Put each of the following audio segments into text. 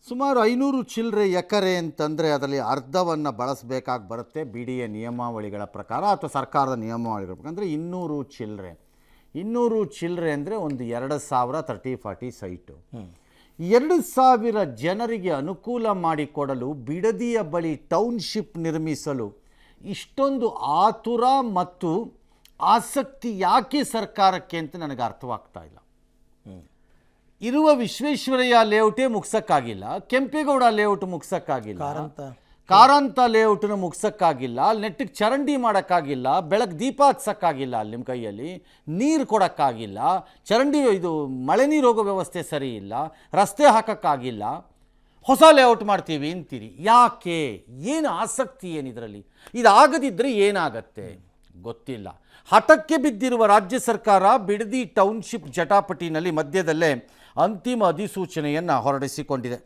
ಸುಮಾರು 500 ಚಿಲ್ಲರೆ ಎಕರೆ ಅಂತಂದರೆ ಅದರಲ್ಲಿ ಅರ್ಧವನ್ನು ಬಳಸಬೇಕಾಗಿ ಬರುತ್ತೆ ಬಿ ಡಿ ಎ ನಿಯಮಾವಳಿಗಳ ಪ್ರಕಾರ ಅಥವಾ ಸರ್ಕಾರದ ನಿಯಮಾವಳಿಗಳ ಪ್ರಕಾರ. ಅಂದರೆ 200 ಚಿಲ್ಲರೆ ಅಂದರೆ ಒಂದು 2000 30-40 ಸೈಟು. 2000 ಜನರಿಗೆ ಅನುಕೂಲ ಮಾಡಿಕೊಡಲು ಬಿಡದಿಯ ಬಳಿ ಟೌನ್ಶಿಪ್ ನಿರ್ಮಿಸಲು ಇಷ್ಟೊಂದು ಆತುರ ಮತ್ತು ಆಸಕ್ತಿ ಯಾಕೆ ಸರ್ಕಾರಕ್ಕೆ ಅಂತ ನನಗೆ ಅರ್ಥವಾಗ್ತಾ ಇಲ್ಲ. ಇರುವ ವಿಶ್ವೇಶ್ವರಯ್ಯ ಲೇಔಟೇ ಮುಗ್ಸೋಕ್ಕಾಗಿಲ್ಲ, ಕೆಂಪೇಗೌಡ ಲೇಔಟ್ ಮುಗ್ಸೋಕ್ಕಾಗಿಲ್ಲ, ಕಾರಂತ ಲೇಔಟನ್ನು ಮುಗ್ಸೋಕ್ಕಾಗಿಲ್ಲ, ನೆಟ್ಟಿಗೆ ಚರಂಡಿ ಮಾಡೋಕ್ಕಾಗಿಲ್ಲ, ಬೆಳಗ್ಗೆ ದೀಪ ಹಚ್ಚೋಕ್ಕಾಗಿಲ್ಲ, ಅಲ್ಲಿ ನಿಮ್ಮ ಕೈಯಲ್ಲಿ ನೀರು ಕೊಡೋಕ್ಕಾಗಿಲ್ಲ, ಚರಂಡಿ ಇದು ಮಳೆ ನೀರು ಹೋಗೋ ವ್ಯವಸ್ಥೆ ಸರಿ ಇಲ್ಲ, ರಸ್ತೆ ಹಾಕೋಕ್ಕಾಗಿಲ್ಲ, ಹೊಸ ಲೇಔಟ್ ಮಾಡ್ತೀವಿ ಅಂತೀರಿ. ಯಾಕೆ? ಏನು ಆಸಕ್ತಿ ಏನಿದರಲ್ಲಿ? ಇದಾಗದಿದ್ದರೆ ಏನಾಗತ್ತೆ ಗೊತ್ತಿಲ್ಲ. ಹಠಕ್ಕೆ ಬಿದ್ದಿರುವ ರಾಜ್ಯ ಸರ್ಕಾರ ಬಿಡದಿ ಟೌನ್ಶಿಪ್ ಜಟಾಪಟಿನಲ್ಲಿ ಮಧ್ಯದಲ್ಲೇ ಅಂತಿಮ ಅಧಿಸೂಚನೆಯನ್ನು ಹೊರಡಿಸಿಕೊಂಡಿದೆ.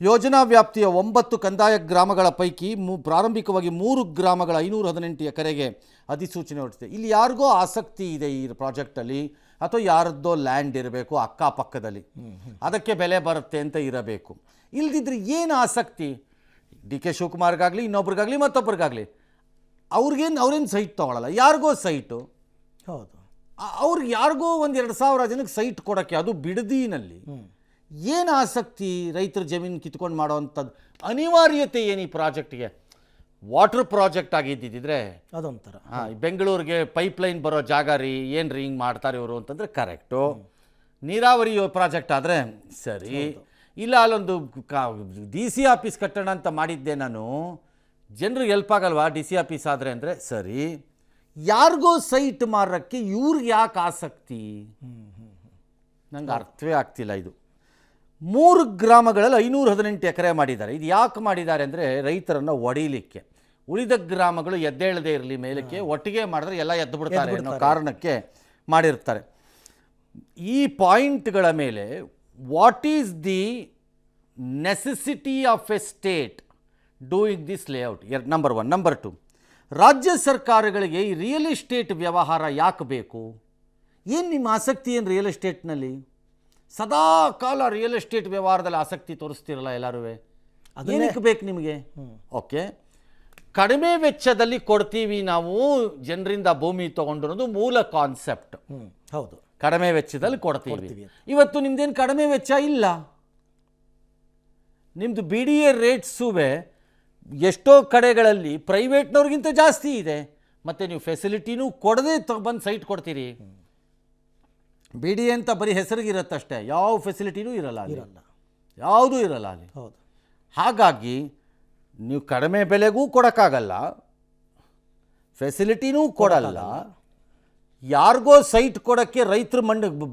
ಯೋಜನಾ ವ್ಯಾಪ್ತಿಯ 9 ಕಂದಾಯ ಗ್ರಾಮಗಳ ಪೈಕಿ ಪ್ರಾರಂಭಿಕವಾಗಿ 3 ಗ್ರಾಮಗಳ 518 ಎಕರೆಗೆ ಅಧಿಸೂಚನೆ ಹೊರಡಿಸಿದೆ. ಇಲ್ಲಿ ಯಾರಿಗೋ ಆಸಕ್ತಿ ಇದೆ ಈ ಪ್ರಾಜೆಕ್ಟಲ್ಲಿ, ಅಥವಾ ಯಾರದ್ದೋ ಲ್ಯಾಂಡ್ ಇರಬೇಕು ಅಕ್ಕಪಕ್ಕದಲ್ಲಿ, ಅದಕ್ಕೆ ಬೆಲೆ ಬರುತ್ತೆ ಅಂತ ಇರಬೇಕು. ಇಲ್ದಿದ್ರೆ ಏನು ಆಸಕ್ತಿ? ಡಿ ಕೆ ಶಿವಕುಮಾರ್ಗಾಗಲಿ, ಇನ್ನೊಬ್ರಿಗಾಗಲಿ, ಮತ್ತೊಬ್ರಿಗಾಗಲಿ ಅವ್ರೇನು ಸೈಟ್ ತೊಗೊಳ್ಳಲ್ಲ, ಯಾರಿಗೋ ಸೈಟು. ಹೌದು, ಅವ್ರಿಗೆ ಯಾರಿಗೋ 1-2 ಜನಕ್ಕೆ ಸೈಟ್ ಕೊಡೋಕ್ಕೆ, ಅದು ಬಿಡದಿನಲ್ಲಿ ಏನು ಆಸಕ್ತಿ? ರೈತರ ಜಮೀನು ಕಿತ್ಕೊಂಡು ಮಾಡೋವಂಥದ್ದು ಅನಿವಾರ್ಯತೆ ಏನು ಈ ಪ್ರಾಜೆಕ್ಟ್ಗೆ? ವಾಟರ್ ಪ್ರಾಜೆಕ್ಟ್ ಆಗಿದ್ದಿದ್ರೆ ಅದೊಂಥರ ಬೆಂಗಳೂರಿಗೆ ಪೈಪ್ಲೈನ್ ಬರೋ ಜಾಗ ರೀ, ಏನು ರೀ ಹಿಂಗೆ ಮಾಡ್ತಾರೆ ಇವರು ಅಂತಂದರೆ ಕರೆಕ್ಟು. ನೀರಾವರಿ ಪ್ರಾಜೆಕ್ಟ್ ಆದರೆ ಸರಿ. ಇಲ್ಲ ಅಲ್ಲೊಂದು ಡಿ ಸಿ ಆಫೀಸ್ ಕಟ್ಟೋಣ ಅಂತ ಮಾಡಿದ್ದೆ ನಾನು, ಜನರಿಗೆ ಹೆಲ್ಪ್ ಆಗಲ್ವಾ ಡಿ ಸಿ ಆಫೀಸ್ ಆದರೆ ಅಂದರೆ ಸರಿ. ಯಾರಿಗೋ ಸೈಟ್ ಮಾರೋಕ್ಕೆ ಇವ್ರಿಗೆ ಯಾಕೆ ಆಸಕ್ತಿ? ನಂಗೆ ಅರ್ಥವೇ ಆಗ್ತಿಲ್ಲ ಇದು. 3 ಗ್ರಾಮಗಳಲ್ಲಿ 518 ಎಕರೆ ಮಾಡಿದ್ದಾರೆ. ಇದು ಯಾಕೆ ಮಾಡಿದ್ದಾರೆ ಅಂದರೆ ರೈತರನ್ನು ಒಡೀಲಿಕ್ಕೆ. ಉಳಿದ ಗ್ರಾಮಗಳು ಎದ್ದೇಳದೇ ಇರಲಿ ಮೇಲಕ್ಕೆ, ಒಟ್ಟಿಗೆ ಮಾಡಿದ್ರೆ ಎಲ್ಲ ಎದ್ದು ಬಿಡ್ತಾರೆ ಅನ್ನೋ ಕಾರಣಕ್ಕೆ ಮಾಡಿರ್ತಾರೆ. ಈ ಪಾಯಿಂಟ್ಗಳ ಮೇಲೆ what is the necessity of A state doing this layout? Number 1. Number 2, ರಾಜ್ಯ ಸರ್ಕಾರಗಳಿಗೆ ಈ ರಿಯಲ್ ಎಸ್ಟೇಟ್ ವ್ಯವಹಾರ ಯಾಕೆ ಬೇಕು? ಏನು ನಿಮ್ಮ ಆಸಕ್ತಿ ಏನು ರಿಯಲ್ ಎಸ್ಟೇಟ್ನಲ್ಲಿ? ಸದಾ ಕಾಲ ರಿಯಲ್ ಎಸ್ಟೇಟ್ ವ್ಯವಹಾರದಲ್ಲಿ ಆಸಕ್ತಿ ತೋರಿಸ್ತಿರಲ್ಲ ಎಲ್ಲರೂ. ಏನಕ್ಕೆ ಬೇಕು ನಿಮಗೆ? ಓಕೆ, ಕಡಿಮೆ ವೆಚ್ಚದಲ್ಲಿ ಕೊಡ್ತೀವಿ ನಾವು ಜನರಿಂದ ಭೂಮಿ ತೊಗೊಂಡಿರೋದು ಮೂಲ ಕಾನ್ಸೆಪ್ಟ್. ಹೌದು, ಕಡಿಮೆ ವೆಚ್ಚದಲ್ಲಿ ಕೊಡ್ತೀವಿ. ಇವತ್ತು ನಿಮ್ದೇನು ಕಡಿಮೆ ವೆಚ್ಚ ಇಲ್ಲ. ನಿಮ್ಮದು ಬಿ ಡಿ ಎ ರೇಟ್ಸುವೆ ಎಷ್ಟೋ ಕಡೆಗಳಲ್ಲಿ ಪ್ರೈವೇಟ್ನವ್ರಿಗಿಂತ ಜಾಸ್ತಿ ಇದೆ. ಮತ್ತು ನೀವು ಫೆಸಿಲಿಟಿನೂ ಕೊಡದೆ ಬಂದು ಸೈಟ್ ಕೊಡ್ತೀರಿ. ಬಿ ಡಿ ಎ ಅಂತ ಬರೀ ಹೆಸರಿಗಿರುತ್ತಷ್ಟೇ, ಯಾವ ಫೆಸಿಲಿಟಿನೂ ಇರಲ್ಲ, ಯಾವುದೂ ಇರಲ್ಲ ಅಲ್ಲಿ. ಹೌದು, ಹಾಗಾಗಿ ನೀವು ಕಡಿಮೆ ಬೆಲೆಗೂ ಕೊಡೋಕ್ಕಾಗಲ್ಲ, ಫೆಸಿಲಿಟಿನೂ ಕೊಡಲ್ಲ. ಯಾರಿಗೋ ಸೈಟ್ ಕೊಡೋಕ್ಕೆ ರೈತರ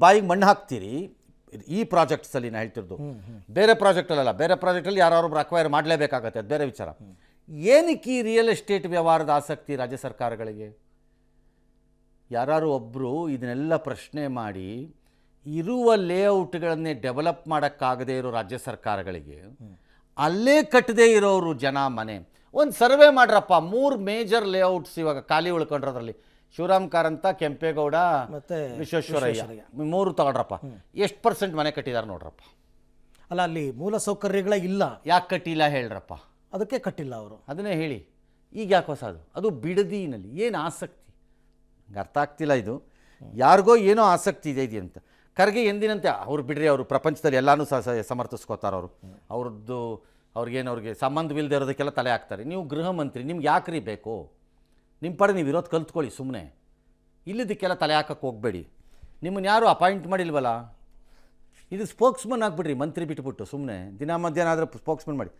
ಬಾಯಿಗೆ ಮಣ್ಣು ಹಾಕ್ತೀರಿ. ಈ ಪ್ರಾಜೆಕ್ಟ್ಸಲ್ಲಿ ನಾನು ಹೇಳ್ತಿರೋದು, ಬೇರೆ ಪ್ರಾಜೆಕ್ಟಲ್ಲ. ಬೇರೆ ಪ್ರಾಜೆಕ್ಟಲ್ಲಿ ಯಾರೊಬ್ರು ಅಕ್ವೈರ್ ಮಾಡಲೇಬೇಕಾಗತ್ತೆ, ಅದು ಬೇರೆ ವಿಚಾರ. ಏನಕ್ಕೆ ಈ ರಿಯಲ್ ಎಸ್ಟೇಟ್ ವ್ಯವಹಾರದ ಆಸಕ್ತಿ ರಾಜ್ಯ ಸರ್ಕಾರಗಳಿಗೆ? ಯಾರು ಒಬ್ಬರು ಇದನ್ನೆಲ್ಲ ಪ್ರಶ್ನೆ ಮಾಡಿ ಇರುವ ಲೇಔಟ್ಗಳನ್ನೇ ಡೆವಲಪ್ ಮಾಡೋಕ್ಕಾಗದೇ ಇರೋ ರಾಜ್ಯ ಸರ್ಕಾರಗಳಿಗೆ, ಅಲ್ಲೇ ಕಟ್ಟದೇ ಇರೋರು ಜನ ಮನೆ ಒಂದು ಸರ್ವೆ ಮಾಡ್ರಪ್ಪ. 3 ಮೇಜರ್ ಲೇಔಟ್ಸ್ ಇವಾಗ ಖಾಲಿ ಉಳ್ಕೊಂಡ್ರದ್ರಲ್ಲಿ ಶಿವರಾಮ್ ಕಾರಂತ, ಕೆಂಪೇಗೌಡ ಮತ್ತು ವಿಶ್ವೇಶ್ವರಯ್ಯ 3 ತಗೊಳ್ರಪ್ಪ. ಎಷ್ಟು % ಮನೆ ಕಟ್ಟಿದ್ದಾರೆ ನೋಡ್ರಪ್ಪ. ಅಲ್ಲ, ಅಲ್ಲಿ ಮೂಲ ಸೌಕರ್ಯಗಳೇ ಇಲ್ಲ. ಯಾಕೆ ಕಟ್ಟಿಲ್ಲ ಹೇಳ್ರಪ್ಪ? ಅದಕ್ಕೆ ಕಟ್ಟಿಲ್ಲ ಅವರು. ಅದನ್ನೇ ಹೇಳಿ. ಈಗ ಯಾಕೆ ಹೊಸದು? ಅದು ಬಿಡದಿನಲ್ಲಿ ಏನು ಆಸಕ್ತಿ? ನಂಗೆ ಅರ್ಥ ಆಗ್ತಿಲ್ಲ ಇದು. ಯಾರಿಗೋ ಏನೋ ಆಸಕ್ತಿ ಇದೆ ಅಂತ. ಖರ್ಗೆ ಎಂದಿನಂತೆ ಅವ್ರು ಬಿಡ್ರಿ, ಅವರು ಪ್ರಪಂಚದಲ್ಲಿ ಎಲ್ಲನೂ ಸಮರ್ಥಿಸ್ಕೋತಾರೆ. ಅವ್ರಿಗೆ ಸಂಬಂಧವಿಲ್ಲದೆ ಇರೋದಕ್ಕೆಲ್ಲ ತಲೆ ಹಾಕ್ತಾರೆ. ನೀವು ಗೃಹ ಮಂತ್ರಿ, ನಿಮ್ಗೆ ಯಾಕ್ರಿ ಬೇಕು? ನಿಮ್ಮ ಪಡೆ ನೀವು ಇರೋದು ಕಲ್ತ್ಕೊಳ್ಳಿ ಸುಮ್ಮನೆ. ಇಲ್ಲಿದ್ದಕ್ಕೆಲ್ಲ ತಲೆ ಹಾಕಕ್ಕೆ ಹೋಗಬೇಡಿ. ನಿಮ್ಮನ್ನು ಯಾರು ಅಪಾಯಿಂಟ್ ಮಾಡಿಲ್ವಲ್ಲ, ಇದು ಸ್ಪೋಕ್ಸ್ಮನ್ ಆಗಿಬಿಡ್ರಿ. ಮಂತ್ರಿ ಬಿಟ್ಬಿಟ್ಟು ಸುಮ್ಮನೆ ದಿನ ಮಧ್ಯಾಹ್ನ ಆದರೆ ಸ್ಪೋಕ್ಸ್ಮನ್ ಮಾಡಿ.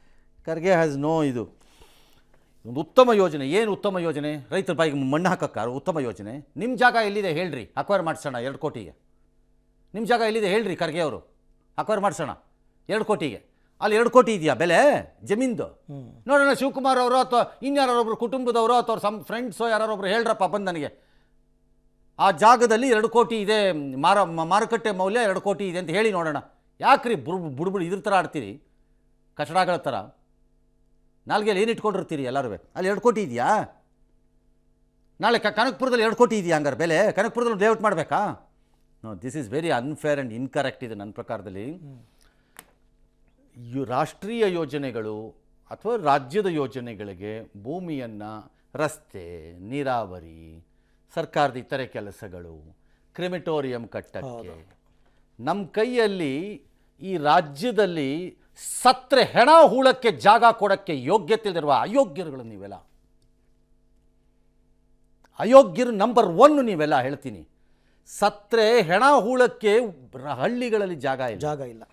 ಖರ್ಗೆ ಹ್ಯಾಸ್ ನೋ ಇದು ಒಂದು ಉತ್ತಮ ಯೋಜನೆ. ಏನು ಉತ್ತಮ ಯೋಜನೆ? ರೈತರ ಬಾಯಿಗೆ ಮಣ್ಣು ಹಾಕಕ್ಕೆ ಉತ್ತಮ ಯೋಜನೆ. ನಿಮ್ಮ ಜಾಗ ಎಲ್ಲಿದೆ ಹೇಳ್ರಿ, ಅಕ್ವೈರ್ ಮಾಡಿಸೋಣ 2 ಕೋಟಿಗೆ. ನಿಮ್ಮ ಜಾಗ ಎಲ್ಲಿದೆ ಹೇಳ್ರಿ ಖರ್ಗೆ ಅವರು, ಅಕ್ವೈರ್ ಮಾಡಿಸೋಣ 2 ಕೋಟಿಗೆ. ಅಲ್ಲಿ 2 ಕೋಟಿ ಇದೆಯಾ ಬೆಲೆ ಜಮೀನ್ದು? ನೋಡೋಣ. ಶಿವಕುಮಾರ್ ಅವರು ಅಥವಾ ಇನ್ಯಾರೊಬ್ರು ಕುಟುಂಬದವರು ಅಥವಾ ಅವ್ರ ಫ್ರೆಂಡ್ಸೋ ಯಾರೊಬ್ರು ಹೇಳ್ರಪ್ಪ ಬಂದು ನನಗೆ, ಆ ಜಾಗದಲ್ಲಿ 2 ಕೋಟಿ ಇದೆ, ಮಾರುಕಟ್ಟೆ ಮೌಲ್ಯ 2 ಕೋಟಿ ಇದೆ ಅಂತ ಹೇಳಿ ನೋಡೋಣ. ಯಾಕ್ರಿ ಬುಡ್ಬುಡು ಇದ್ರ ಥರ ಆಡ್ತೀರಿ, ಕಚಡಗಳ ಥರ? ನಾಲ್ಗೆಲ್ಲಿ ಏನು ಇಟ್ಕೊಂಡಿರ್ತೀರಿ ಎಲ್ಲರೂ? ಅಲ್ಲಿ 2 ಕೋಟಿ ಇದೆಯಾ? ನಾಳೆ ಕನಕಪುರದಲ್ಲಿ 2 ಕೋಟಿ ಇದೆಯಾ ಹಂಗಾರೆ ಬೆಲೆ? ಕನಕಪುರದಲ್ಲಿ ಲೇಔಟ್ ಮಾಡಬೇಕಾ? No, this is very unfair and incorrect. ಇದು ನನ್ನ ಪ್ರಕಾರದಲ್ಲಿ ರಾಷ್ಟ್ರೀಯ ಯೋಜನೆಗಳು ಅಥವಾ ರಾಜ್ಯದ ಯೋಜನೆಗಳಿಗೆ ಭೂಮಿಯನ್ನು ರಸ್ತೆ, ನೀರಾವರಿ, ಸರ್ಕಾರದ ಇತರೆ ಕೆಲಸಗಳು, ಕ್ರಿಮಿಟೋರಿಯಂ ಕಟ್ಟಕ್ಕೆ ನಮ್ಮ ಕೈಯಲ್ಲಿ ಈ ರಾಜ್ಯದಲ್ಲಿ ಸತ್ರೆ ಹೆಣ ಹೂಳಕ್ಕೆ ಜಾಗ ಕೊಡೋಕ್ಕೆ ಯೋಗ್ಯತೆ ಇಲ್ಲಿರುವ ಅಯೋಗ್ಯರುಗಳು ನೀವೆಲ್ಲ. ಅಯೋಗ್ಯರು ನಂಬರ್ 1 ನೀವೆಲ್ಲ ಹೇಳ್ತೀನಿ. ಸತ್ರೆ ಹೆಣ ಹೂಳಕ್ಕೆ ಹಳ್ಳಿಗಳಲ್ಲಿ ಜಾಗ ಇಲ್ಲ.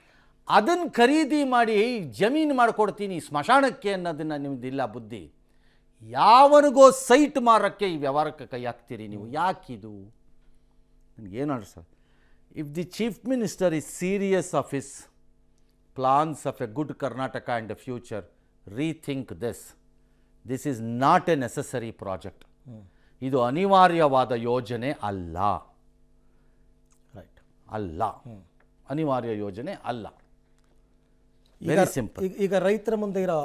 ಅದನ್ನು ಖರೀದಿ ಮಾಡಿ ಜಮೀನು ಮಾಡಿಕೊಡ್ತೀನಿ ಸ್ಮಶಾನಕ್ಕೆ ಅನ್ನೋದನ್ನು ನಿಮ್ದಿಲ್ಲ ಬುದ್ಧಿ. ಯಾವನಿಗೋ ಸೈಟ್ ಮಾರೋಕ್ಕೆ ಈ ವ್ಯವಹಾರಕ್ಕೆ ಕೈ ಹಾಕ್ತೀರಿ ನೀವು. ಯಾಕಿದು ನನಗೇನು sir? If the chief minister is serious of his plans of a good Karnataka and the future, rethink this is not a necessary project. ಇದು ಅನಿವಾರ್ಯವಾದ ಯೋಜನೆ ಅಲ್ಲ. ರೈಟ್, ಅಲ್ಲ, ಅನಿವಾರ್ಯ ಯೋಜನೆ ಅಲ್ಲ. Very simple. ಈಗ ರೈತರ ಮುಂದೆ ಇರೋ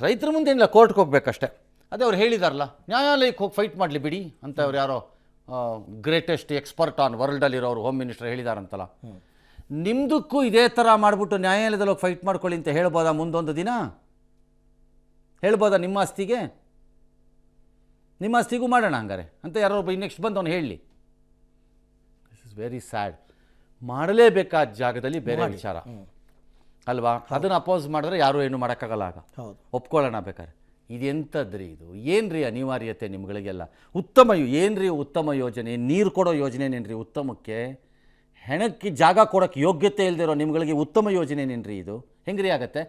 ರೈತರ ಮುಂದೆ ಏನಿಲ್ಲ, ಕೋರ್ಟ್ಗೆ ಹೋಗ್ಬೇಕಷ್ಟೆ. ಅದೇ ಅವ್ರು ಹೇಳಿದಾರಲ್ಲ, ನ್ಯಾಯಾಲಯಕ್ಕೆ ಹೋಗಿ ಫೈಟ್ ಮಾಡಲಿ ಬಿಡಿ ಅಂತ. ಅವ್ರು ಯಾರೋ ಗ್ರೇಟೆಸ್ಟ್ ಎಕ್ಸ್ಪರ್ಟ್ ಆನ್ ವರ್ಲ್ಡಲ್ಲಿರೋರು ಹೋಮ್ ಮಿನಿಸ್ಟರ್ ಹೇಳಿದಾರಂತಲ್ಲ. ನಿಮ್ಮದಕ್ಕೂ ಇದೇ ಥರ ಮಾಡಿಬಿಟ್ಟು ನ್ಯಾಯಾಲಯದಲ್ಲಿ ಹೋಗಿ ಫೈಟ್ ಮಾಡ್ಕೊಳ್ಳಿ ಅಂತ ಹೇಳ್ಬೋದಾ? ಮುಂದೊಂದು ದಿನ ಹೇಳ್ಬೋದಾ? ನಿಮ್ಮ ಆಸ್ತಿಗೂ ಮಾಡೋಣ ಹಂಗಾರೆ ಅಂತ ಯಾರೋ ಒಬ್ಬ ನೆಕ್ಸ್ಟ್ ಬಂದು ಅವ್ನು ಹೇಳಲಿ. This is very sad. ಮಾಡಲೇಬೇಕಾದ ಜಾಗದಲ್ಲಿ ಬೇರೆ ವಿಚಾರ ಅಲ್ವಾ? ಅದನ್ನು ಅಪೋಸ್ ಮಾಡಿದ್ರೆ ಯಾರೂ ಏನು ಮಾಡೋಕ್ಕಾಗಲ್ಲ. ಆಗ ಒಪ್ಕೊಳ್ಳೋಣ ಬೇಕಾದ್ರೆ. ಇದೆಂಥದ್ರಿ ಇದು? ಏನ್ರಿ ಅನಿವಾರ್ಯತೆ ನಿಮ್ಗಳಿಗೆಲ್ಲ? ಏನ್ರಿ ಉತ್ತಮ ಯೋಜನೆ? ನೀರು ಕೊಡೋ ಯೋಜನೆನೇನ್ರಿ ಉತ್ತಮಕ್ಕೆ? ಹೆಣಕ್ಕೆ ಜಾಗ ಕೊಡೋಕ್ಕೆ ಯೋಗ್ಯತೆ ಇಲ್ದಿರೋ ನಿಮ್ಗಳಿಗೆ ಉತ್ತಮ ಯೋಜನೆನೇನ್ರಿ ಇದು? ಹೆಂಗ್ರಿ ಆಗತ್ತೆ?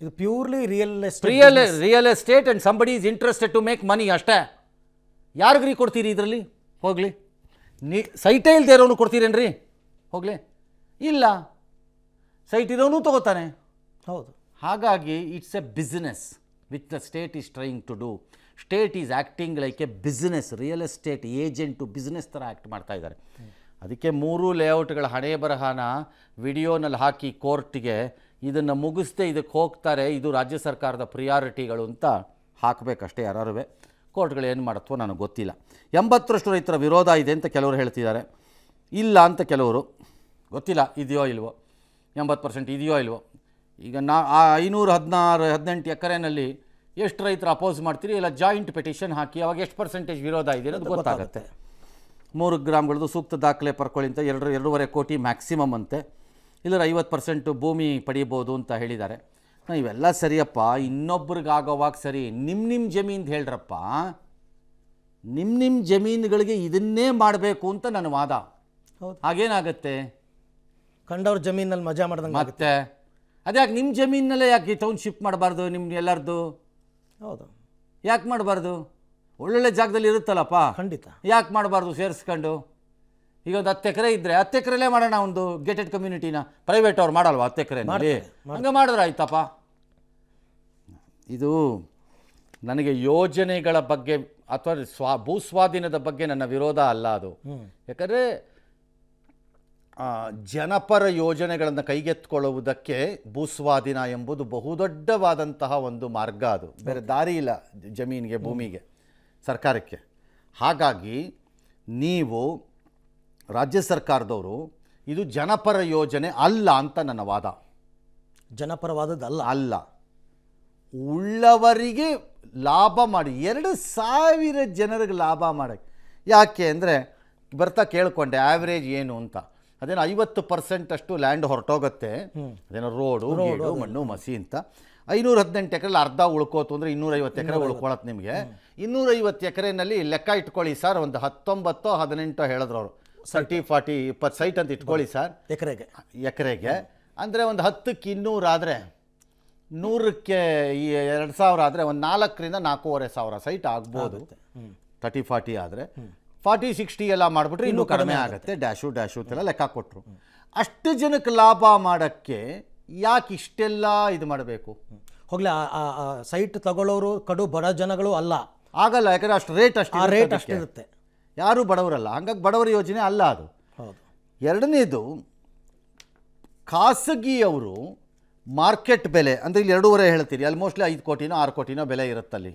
ಇದು purely real estate and somebody is interested to make money ಅಷ್ಟೇ. ಯಾರಿಗ್ರಿ ಕೊಡ್ತೀರಿ ಇದರಲ್ಲಿ? ಹೋಗಲಿ. ಸೈಟೇ ಇಲ್ಲದೆ ಇರೋನು ಕೊಡ್ತೀರೇನ್ರಿ? ಹೋಗಲಿ. ಇಲ್ಲ, ಸೈಟ್ ಇರೋನು ತಗೋತಾನೆ. ಹೌದು. ಹಾಗಾಗಿ it's a business which the state is trying to do. State is acting like a business. Real estate agent business ಥರ ಆ್ಯಕ್ಟ್ ಮಾಡ್ತಾ ಇದ್ದಾರೆ. ಅದಕ್ಕೆ 3 ಲೇಔಟ್ಗಳ ಹಣೆ ಬರಹನ ವಿಡಿಯೋನಲ್ಲಿ ಹಾಕಿ ಕೋರ್ಟ್ಗೆ ಇದನ್ನು ಮುಗಿಸ್ದೆ ಇದಕ್ಕೆ ಹೋಗ್ತಾರೆ, ಇದು ರಾಜ್ಯ ಸರ್ಕಾರದ ಪ್ರಿಯಾರಿಟಿಗಳು ಅಂತ ಹಾಕಬೇಕಷ್ಟೇ. ಯಾರು ಕೋರ್ಟ್ಗಳು ಏನು ಮಾಡುತ್ತೋ ನನಗೆ ಗೊತ್ತಿಲ್ಲ. 80% ರೈತರ ವಿರೋಧ ಇದೆ ಅಂತ ಕೆಲವರು ಹೇಳ್ತಿದ್ದಾರೆ, ಇಲ್ಲ ಅಂತ ಕೆಲವರು. ಗೊತ್ತಿಲ್ಲ ಇದೆಯೋ ಇಲ್ವೋ, 80% ಇದೆಯೋ ಇಲ್ವೋ. ಈಗ 518 ಎಕರೆನಲ್ಲಿ ಎಷ್ಟು ರೈತರು ಅಪೋಸ್ ಮಾಡ್ತೀರಿ? ಇಲ್ಲ ಜಾಯಿಂಟ್ ಪೆಟಿಷನ್ ಹಾಕಿ ಅವಾಗ ಎಷ್ಟು ಪರ್ಸೆಂಟೇಜ್ ವಿರೋಧ ಇದೆ ಅನ್ನೋದು ಗೊತ್ತಾಗುತ್ತೆ. 3 ಗ್ರಾಮ್ಗಳದ್ದು ಸೂಕ್ತ ದಾಖಲೆ ಪಡ್ಕೊಳ್ಳಿ ಅಂತ 2.5 ಕೋಟಿ ಮ್ಯಾಕ್ಸಿಮಮ್ ಅಂತೆ. ಇಲ್ಲ 50% ಭೂಮಿ ಪಡೀಬೋದು ಅಂತ ಹೇಳಿದ್ದಾರೆ. ಇವೆಲ್ಲ ಸರಿಯಪ್ಪ, ಇನ್ನೊಬ್ರಿಗಾಗೋವಾಗ ಸರಿ. ನಿಮ್ಮ ಜಮೀನ್ದು ಹೇಳ್ರಪ್ಪ. ನಿಮ್ಮ ಜಮೀನುಗಳಿಗೆ ಇದನ್ನೇ ಮಾಡಬೇಕು ಅಂತ ನನ್ನ ವಾದ. ಹಾಗೇನಾಗತ್ತೆ? ಕಂಡವ್ರ ಜಮೀನಲ್ಲಿ ಮಜಾ ಮಾಡ್ದಂಗೆ ಮತ್ತೆ ಅದ್ಯಾಕೆ ನಿಮ್ಮ ಜಮೀನಲ್ಲೇ ಯಾಕೆ ಟೌನ್ಶಿಪ್ ಮಾಡಬಾರ್ದು? ನಿಮ್ಮ ಎಲ್ಲರದು ಹೌದು, ಯಾಕೆ ಮಾಡಬಾರ್ದು? ಒಳ್ಳೊಳ್ಳೆ ಜಾಗದಲ್ಲಿ ಇರುತ್ತಲ್ಲಪ್ಪ, ಖಂಡಿತ. ಯಾಕೆ ಮಾಡಬಾರ್ದು ಸೇರಿಸ್ಕೊಂಡು? ಈಗ ಒಂದು 10 ಎಕರೆ ಇದ್ದರೆ 10 ಎಕರೆಲೇ ಮಾಡೋಣ ಒಂದು ಗೇಟೆಡ್ ಕಮ್ಯುನಿಟಿನ. ಪ್ರೈವೇಟ್ ಅವ್ರು ಮಾಡಲ್ವಾ 10 ಎಕರೆನಲ್ಲಿ? ಹಂಗೆ ಮಾಡಿದ್ರೆ ಆಯ್ತಪ್ಪ. ಇದು ನನಗೆ ಯೋಜನೆಗಳ ಬಗ್ಗೆ ಅಥವಾ ಭೂಸ್ವಾಧೀನದ ಬಗ್ಗೆ ನನ್ನ ವಿರೋಧ ಅಲ್ಲ ಅದು. ಯಾಕಂದರೆ ಜನಪರ ಯೋಜನೆಗಳನ್ನು ಕೈಗೆತ್ತಿಕೊಳ್ಳುವುದಕ್ಕೆ ಭೂಸ್ವಾಧೀನ ಎಂಬುದು ಬಹುದೊಡ್ಡವಾದಂತಹ ಒಂದು ಮಾರ್ಗ. ಅದು ಬೇರೆ ದಾರಿ ಇಲ್ಲ ಜಮೀನಿಗೆ, ಭೂಮಿಗೆ, ಸರ್ಕಾರಕ್ಕೆ. ಹಾಗಾಗಿ ನೀವು ರಾಜ್ಯ ಸರ್ಕಾರದವರು ಇದು ಜನಪರ ಯೋಜನೆ ಅಲ್ಲ ಅಂತ ನನ್ನ ವಾದ. ಜನಪರವಾದದ್ದಲ್ಲ ಅಲ್ಲ. ಉಳ್ಳವರಿಗೆ ಲಾಭ ಮಾಡಿ 2,000 ಜನರಿಗೆ ಲಾಭ ಮಾಡೋಕ್ಕೆ. ಯಾಕೆ ಅಂದರೆ ಬರ್ತಾ ಕೇಳಿಕೊಂಡೆ ಆ್ಯಾವ್ರೇಜ್ ಏನು ಅಂತ. ಅದೇನೋ 50% ಅಷ್ಟು ಲ್ಯಾಂಡ್ ಹೊರಟೋಗುತ್ತೆ. ಅದೇನೋ ರೋಡು, ಗೇಡು, ಮಣ್ಣು, ಮಸಿ ಅಂತ. 518 ಎಕರೆಲಿ ಅರ್ಧ ಉಳ್ಕೋತು ಅಂದರೆ 250 ಎಕರೆ ಉಳ್ಕೊಳತ್ತೆ ನಿಮಗೆ. 250 ಎಕರೆನಲ್ಲಿ ಲೆಕ್ಕ ಇಟ್ಕೊಳ್ಳಿ ಸರ್, ಒಂದು 19-18 ಹೇಳಿದ್ರು ಅವರು. 30-40 20 ಸೈಟ್ ಅಂತ ಇಟ್ಕೊಳ್ಳಿ ಸರ್ ಎಕರೆಗೆ. ಅಂದರೆ ಒಂದು 10ಕ್ಕೆ 200 ಆದರೆ 100ಕ್ಕೆ 2000 ಆದರೆ ಒಂದು 4,000 ರಿಂದ 4,500 ಸೈಟ್ ಆಗ್ಬೋದು. 30-40 ಆದರೆ 40-60 ಎಲ್ಲ ಮಾಡಿಬಿಟ್ರೆ ಇನ್ನೂ ಕಡಿಮೆ ಆಗುತ್ತೆ. ಡ್ಯಾಶು ಅಂತೆಲ್ಲ ಲೆಕ್ಕ ಕೊಟ್ಟರು. ಅಷ್ಟು ಜನಕ್ಕೆ ಲಾಭ ಮಾಡೋಕ್ಕೆ ಯಾಕೆ ಇಷ್ಟೆಲ್ಲ ಇದು ಮಾಡಬೇಕು? ಹೋಗ್ಲಿ, ಸೈಟ್ ತಗೊಳ್ಳೋರು ಕಡು ಬಡ ಜನಗಳು ಅಲ್ಲ, ಆಗಲ್ಲ. ಯಾಕಂದರೆ ಅಷ್ಟು ರೇಟ್ ಅಷ್ಟಿರುತ್ತೆ. ಯಾರೂ ಬಡವರಲ್ಲ, ಹಂಗಾಗಿ ಬಡವರ ಯೋಜನೆ ಅಲ್ಲ ಅದು. ಎರಡನೇದು, ಖಾಸಗಿಯವರು ಮಾರ್ಕೆಟ್ ಬೆಲೆ ಅಂದರೆ ಇಲ್ಲಿ 2.5 ಹೇಳ್ತೀರಿ, ಅಲ್ಲಿ ಮೋಸ್ಟ್ಲಿ 5 ಕೋಟಿನೋ 6 ಕೋಟಿನೋ ಬೆಲೆ ಇರುತ್ತಲ್ಲಿ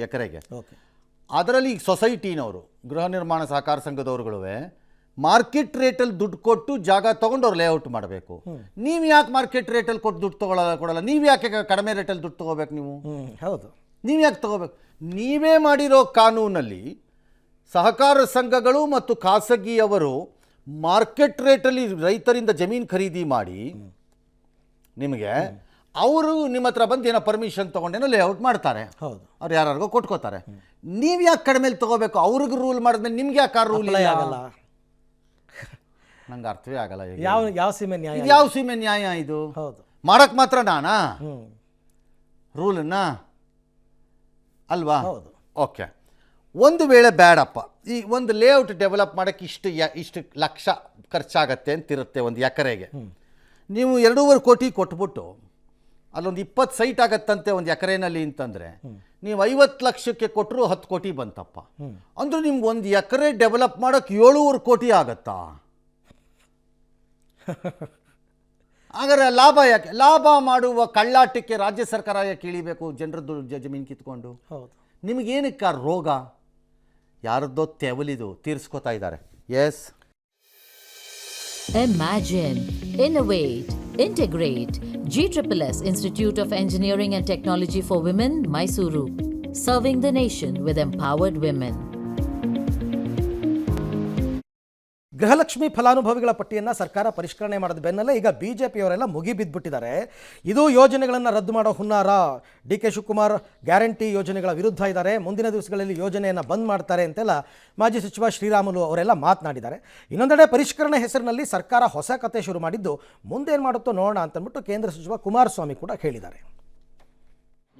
ಎಕರೆಗೆ. ಅದರಲ್ಲಿ ಈಗ ಸೊಸೈಟಿನವರು, ಗೃಹ ನಿರ್ಮಾಣ ಸಹಕಾರ ಸಂಘದವ್ರುಗಳು ಮಾರ್ಕೆಟ್ ರೇಟಲ್ಲಿ ದುಡ್ಡು ಕೊಟ್ಟು ಜಾಗ ತೊಗೊಂಡು ಅವ್ರು ಲೇಔಟ್ ಮಾಡಬೇಕು. ನೀವು ಯಾಕೆ ಮಾರ್ಕೆಟ್ ರೇಟಲ್ಲಿ ಕೊಟ್ಟು ದುಡ್ಡು ಕೊಡಲ್ಲ? ನೀವು ಯಾಕೆ ಕಡಿಮೆ ರೇಟಲ್ಲಿ ದುಡ್ಡು ತೊಗೋಬೇಕು? ಹೌದು, ನೀವು ಯಾಕೆ ತೊಗೋಬೇಕು? ನೀವೇ ಮಾಡಿರೋ ಕಾನೂನಲ್ಲಿ ಸಹಕಾರ ಸಂಘಗಳು ಮತ್ತು ಖಾಸಗಿಯವರು ಮಾರ್ಕೆಟ್ ರೇಟಲ್ಲಿ ರೈತರಿಂದ ಜಮೀನು ಖರೀದಿ ಮಾಡಿ ನಿಮಗೆ ಅವರು ನಿಮ್ಮ ಹತ್ರ ಬಂದು ಏನೋ ಪರ್ಮಿಷನ್ ತೊಗೊಂಡೇನೋ ಲೇಔಟ್ ಮಾಡ್ತಾರೆ. ಹೌದು, ಅವ್ರು ಯಾರಿಗೋ ಕೊಟ್ಕೋತಾರೆ. ನೀವು ಯಾಕೆ ಕಡಿಮೆಲಿ ತೊಗೋಬೇಕು? ಅವ್ರಿಗೆ ರೂಲ್ ಮಾಡಿದ್ಮೇಲೆ ನಿಮ್ಗೆ ಯಾಕೆ ಆ ರೂಲ್ ಆಗಲ್ಲ? ನಂಗೆ ಅರ್ಥವೇ ಆಗಲ್ಲ. ಯಾವ ಸೀಮೆ ನ್ಯಾಯ? ಯಾವ ಸೀಮೆ ನ್ಯಾಯ ಇದು? ಹೌದು, ಮಾಡಕ್ ಮಾತ್ರ ನಾನಾ ರೂಲನ್ನ ಅಲ್ವಾ? ಹೌದು. ಓಕೆ, ಒಂದು ವೇಳೆ ಬೇಡಪ್ಪ, ಈ ಒಂದು ಲೇಔಟ್ ಡೆವಲಪ್ ಮಾಡೋಕ್ಕೆ ಇಷ್ಟು ಲಕ್ಷ ಖರ್ಚಾಗತ್ತೆ ಅಂತಿರುತ್ತೆ ಒಂದು ಎಕರೆಗೆ. ನೀವು 2.5 ಕೋಟಿ ಕೊಟ್ಬಿಟ್ಟು ಅಲ್ಲೊಂದು 20 ಸೈಟ್ ಆಗತ್ತಂತೆ ಒಂದು ಎಕರೆನಲ್ಲಿ ಅಂತಂದರೆ ನೀವು 50 ಲಕ್ಷಕ್ಕೆ ಕೊಟ್ಟರು 10 ಕೋಟಿ ಬಂತಪ್ಪ ಅಂದ್ರೆ ನಿಮ್ಗೆ ಒಂದು ಎಕರೆ ಡೆವಲಪ್ ಮಾಡೋಕ್ಕೆ 7.5 ಕೋಟಿ ಆಗತ್ತಾ? ಹಾಗಾದ್ರೆ ಲಾಭ ಯಾಕೆ? ಲಾಭ ಮಾಡುವ ಕಳ್ಳಾಟಕ್ಕೆ ರಾಜ್ಯ ಸರ್ಕಾರ ಯಾಕೆ ಇಳಿಬೇಕು? ಜನರದ್ದು ಜಮೀನು ಕಿತ್ಕೊಂಡು ನಿಮಗೇನಕ್ಕೆ ಆ ರೋಗ? ಯಾರದ್ದೋ ತೆವಲಿದು ತೀರಿಸ್ಕೋತಾ ಇದ್ದಾರೆ. Yes, Imagine, innovate, integrate. GSSS Institute of Engineering and Technology for Women, Mysuru. Serving the nation with empowered women. Gruhalakshmi ಫಲಾನುಭವಿಗಳ ಪಟ್ಟಿಯನ್ನು ಸರ್ಕಾರ ಪರಿಷ್ಕರಣೆ ಮಾಡಿದ ಬೆನ್ನಲ್ಲೇ ಈಗ ಬಿಜೆಪಿಯವರೆಲ್ಲ ಮುಗಿಬಿದ್ದುಬಿಟ್ಟಿದ್ದಾರೆ. ಇದು ಯೋಜನೆಗಳನ್ನು ರದ್ದು ಮಾಡೋ ಹುನ್ನಾರ. ಡಿ.ಕೆ. ಶಿವಕುಮಾರ್ ಗ್ಯಾರಂಟಿ ಯೋಜನೆಗಳ ವಿರುದ್ಧ ಇದ್ದಾರೆ. ಮುಂದಿನ ದಿವಸಗಳಲ್ಲಿ ಯೋಜನೆಯನ್ನು ಬಂದ್ ಮಾಡ್ತಾರೆ ಅಂತೆಲ್ಲ ಮಾಜಿ ಸಚಿವ ಶ್ರೀರಾಮುಲು ಅವರೆಲ್ಲ ಮಾತನಾಡಿದ್ದಾರೆ. ಇನ್ನೊಂದೆಡೆ ಪರಿಷ್ಕರಣೆ ಹೆಸರಿನಲ್ಲಿ ಸರ್ಕಾರ ಹೊಸ ಕತೆ ಶುರು ಮಾಡಿದ್ದು ಮುಂದೇನು ಮಾಡುತ್ತೋ ನೋಡೋಣ ಅಂತಂದ್ಬಿಟ್ಟು ಕೇಂದ್ರ ಸಚಿವ ಕುಮಾರಸ್ವಾಮಿ ಕೂಡ ಹೇಳಿದ್ದಾರೆ.